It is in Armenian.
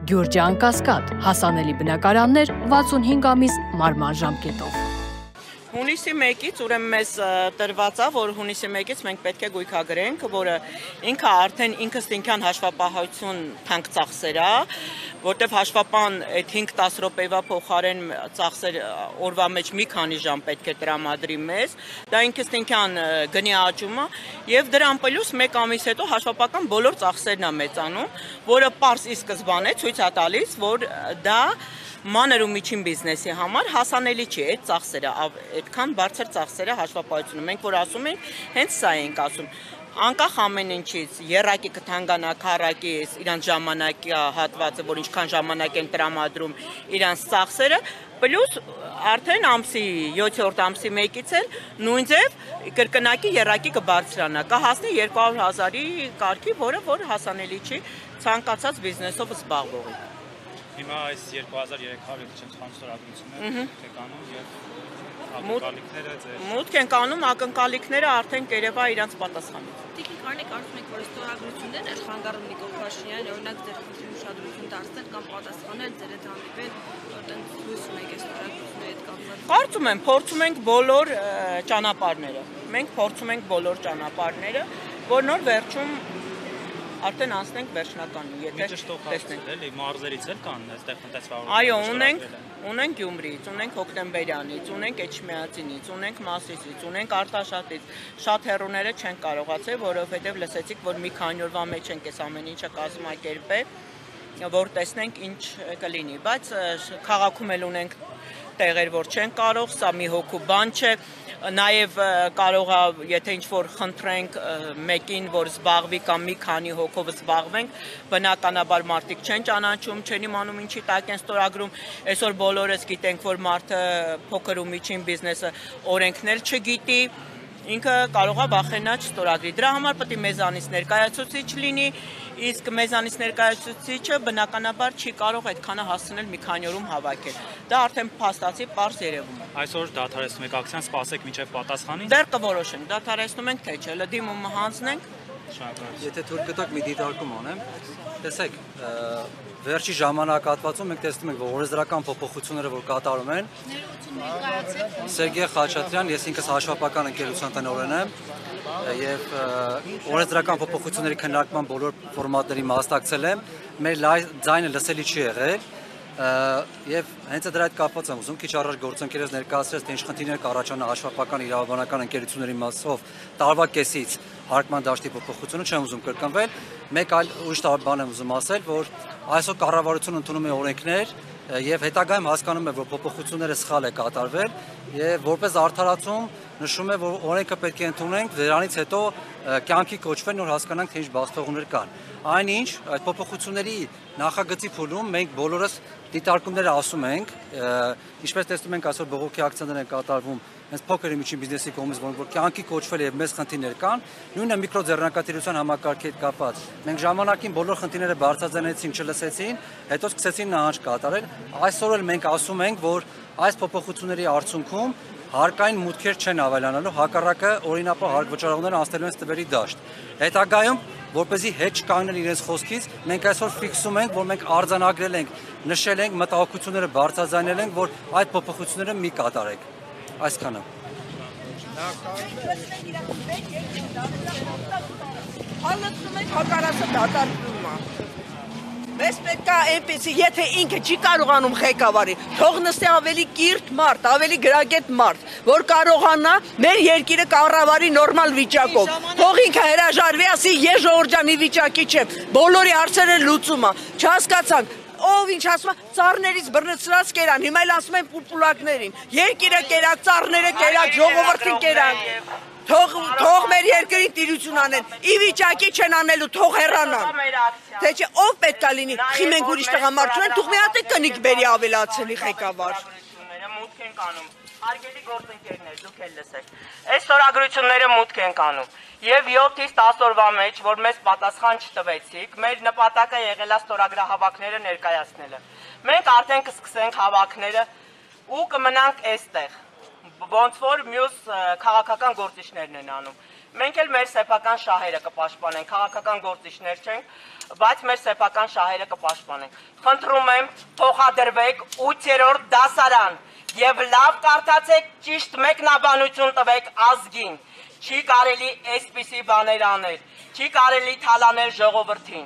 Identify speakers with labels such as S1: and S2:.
S1: Գյուրջան Կասկադ, հասանելի բնակարաններ 65 ամիս մարման ժամկետով։
S2: Հունիսի 1-ից ուրեմն մեզ տրված է, որ հունիսի 1-ից մենք պետք է գույքագրենք, որը ինքը արդեն ինքնստինքյան հաշվապահություն թանկ ծախսեր է, որտեվ հաշվապահն այդ 5-10 րոպեվա փոխարեն ծախսեր օրվա մեջ մի քանի ժամ պետք է տրամադրի մեզ, դա ինքնստինքյան գնի աճում է, եւ դրան պլյուս 1 ամիս հետո հաշվապահական բոլոր ծախսերն է մեծանում, որը պարզ ի սկզբանե ցույց է տալիս, որ դա մանր ու միջին բիզնեսի համար հասանելի չի այդ ծախսերը, այդքան բարձր ծախսերը հաշվապահությունը։ Մենք որ ասում ենք, հենց սա ենք ասում։ Անկախ ամեն ինչից, եռակի կթանկանա, քառակի, իրանց ժամանակի հատվածը, որ ինչքան ժամանակ են տրամադրում իրանց ծախսերը, պլյուս արդեն ամսի 7-րդ ամսի 1-ից էլ նույն ձև կրկնակի եռակի կբարձրանա, կհասնի 200,000-ի կարգի, որը որ հասանելի չի ցանկացած բիզնեսով զբաղվողի։
S3: Հիմա այս 2300 ստորագրությունները կանում եւ ակնկալիքները ձեր
S2: մուտք են կանում, ակնկալիքները արդեն կերևա իրանց պատասխանից։
S4: Տիկին Կարնե կարծում եք, որ ստորագրություններն Աշխանգարում Նիկոլ Փաշինյան օրինակ ձեր խնդրին ուշադրություն դարձնել կամ պատասխանել ձեր հետ հանդիպել, որտեղ լույս ունեք այս ստորագրությունների հետ կապված։
S2: Կարծում եմ, փորձում ենք բոլոր ճանապարհները։ Մենք փորձում ենք բոլոր ճանապարհները, որ նոր վերջում արդեն անցնենք վերջնականին, եթե տեսնենք։
S3: Էլի մարզերից էլ կան այստեղ տնտեսվարություն։
S2: Այո, ունենք Գյումրիից, ունենք Հոկտեմբերյանից, ունենք Էջմիածինից, ունենք Մասիսից, ունենք Արտաշատից։ Շատ հեռուները չեն կարողացել, որովհետև լսեցիք, որ մի քանի օրվա մեջ ենք այս ամեն ինչը կազմակերպել, որ տեսնենք ինչ կլինի, բայց քաղաքում էլ ունենք տեղեր, որ չեն կարող, սա մի հոգու բան չէ։ Նաև կարող է, եթե ինչ-որ խնդրենք մեկին, որ զբաղվի կամ մի քանի հոգով զբաղվենք, բնականաբար մարդիկ չեն ճանաչում, չեն իմանում ինչի տակ են ստորագրում, այսօր բոլորս գիտենք, որ մարդը փոքր ու միջին բիզնեսը օրենքն էլ չգիտի, ինքը կարող է վախենա չստորագրի։ Դրա համար պետք է մեզանից ներկայացուցիչ լինի, իսկ մեզանից ներկայացուցիչը բնականաբար չի կարող այդքանը հասցնել մի քանի օրում հավաքել։ Դա արդեն փաստացի պարզ երևում է։
S3: Այսօր դադարեցնում եք ակցիան, սպասեք մինչև պատասխանի։
S2: Դեռ կորոշենք, դադարեցնում ենք թե չէ, դիմումը հանձնենք։
S5: Եթե թույլ կտաք մի դիտարկում անեմ, տեսեք, վերջի ժամանակահատվածում մենք տեսնում ենք, որ օրենսդրական փոփոխությունները, որ կատարում են, Սերգեյ Խաչատրյան, ես ինքս հաշվապահական ընկերության տնօրեն եմ եւ օրենսդրական փոփոխությունների քննարկման բոլոր ֆորմատների մասնակցել եմ, մեր ձայնը լսելի չի եղել եւ հենց դրա հետ կապված եմ ուզում քիչ առաջ գործընկերս ներկայացրեց, թե ինչ խնդիրներ կառաջանա հաշվապահական իրավաբանական ընկերությունների մասով տարվա կեսից հարկման դաշտի փոփոխությունը չեմ ուզում կրկնվել, մեկ այլ ուրիշ բան եմ ուզում ասել, որ այսօր կառավարությունը ընդունում է օրենքներ եւ հետագայում հասկանում է, որ փոփոխությունները սխալ է կատարվել եւ որպես արդարացում նշում է, որ օրենքը պետք է ընդունենք, դրանից հետո կյանքի կոչվեն, որ հասկանանք, թե ինչ բացթողումներ կան։ Այնինչ, այդ փոփոխությունների նախագծի փուլում մենք բոլորս դիտարկումները ասում ենք, ինչպես տեսնում ենք այսօր բողոքի ակցիաներ են կատարվում հենց փոքր ու միջին բիզնեսի կողմից, որ կյանքի կոչվել եւ մեծ խնդիրներ կան, նույնը միկրոձեռնարկատիրության համակարգի հետ կապված։ Մենք ժամանակին բոլոր խնդիրները բարձրացնեցինք, չլսեցին, հետո սկսեցին նահանջ կատարել։ Այսօր էլ մենք ասում ենք, որ այս փոփոխությունների արդյունքում հարկային մուտքեր չեն ավելանալու, հակառակը օրինապահ հարկվճարողները անցնելու են ստվերի դաշտ։ Հետագայում, որպեսզի հետ չկանգնեն իրենց խոսքից, մենք այսօր ֆիքսում ենք, որ մենք արձանագրել ենք, նշել ենք, մտահոգությունները բարձրաձայնել ենք, որ այդ փոփոխությունները մի կատարեք։ Այսքանը։
S6: Հալածում ենք հակարասը դատարկվում է։ Մեզ պետք է այնպեսի, եթե ինքը չի կարողանում ղեկավարի, թող նստի ավելի կիրթ մարդ, ավելի գրագետ մարդ, որ կարողանա մեր երկիրը կառավարի նորմալ վիճակով։ Թող ինքը հրաժարվի, ասի ես ժողովրդանի վիճակի չեմ, բոլորի հարցերը լուծում է։ Չհասկացանք, ով ինչ ասում է, ծառներից բռնցրած կերան, հիմա էլ ասում են պուլպուլակներին։ Երկիրը կերակ, ծառները կերակ, ժողովրդին կերակ։ Թող մեր երկրին տիրություն անեն, ի վիճակի չեն անելու, թող հեռանան։ Թե չէ ով պետք է լինի, խի մենք ուրիշ տղամարդու են, թող մի հատ է կնիկ բերի ավելացնի ղեկավար։
S2: Մուտք են կանում, հարգելի գործընկերներ, դուք էլ լսեք, այս ստորագրությունները մուտք են կանում եւ 7-ից 10 օրվա մեջ, որ մեզ պատասխան չտվեցիք, մեր նպատակը եղել է ստորագրահավաքները ներկայացնելը։ Մենք արդեն կսկսենք հավաքները ու կմնանք այստեղ, ոնց որ մյուս քաղաքական գործիչներն են անում։ Մենք էլ մեր սեփական շահերը կպաշտպանենք, քաղաքական գործիչներ չենք, բայց մեր սեփական շահերը կպաշտպանենք։ Խնդրում եմ, փոխադրվեք 8-րդ դասարան եւ լավ կարդացեք, ճիշտ մեկնաբանություն տվեք ազգին։ Չի կարելի այսպիսի բաներ անել, չի կարելի թալանել ժողովրդին։